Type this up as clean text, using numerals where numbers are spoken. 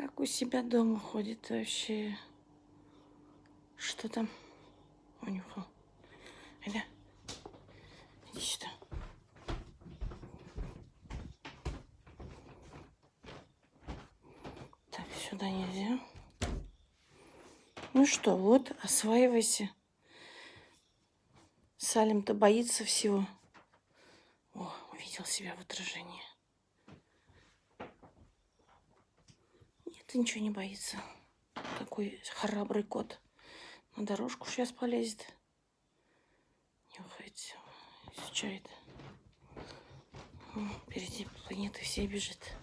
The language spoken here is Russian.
Как у себя дома ходит вообще? Что там? Унюхал. Иди сюда. Так, сюда нельзя. Ну что, вот, осваивайся. Салим-то боится всего. О, увидел себя в отражении. Нет, ничего не боится. Какой храбрый кот. На дорожку сейчас полезет. Нюхает все, изучает. Впереди планеты все бежит.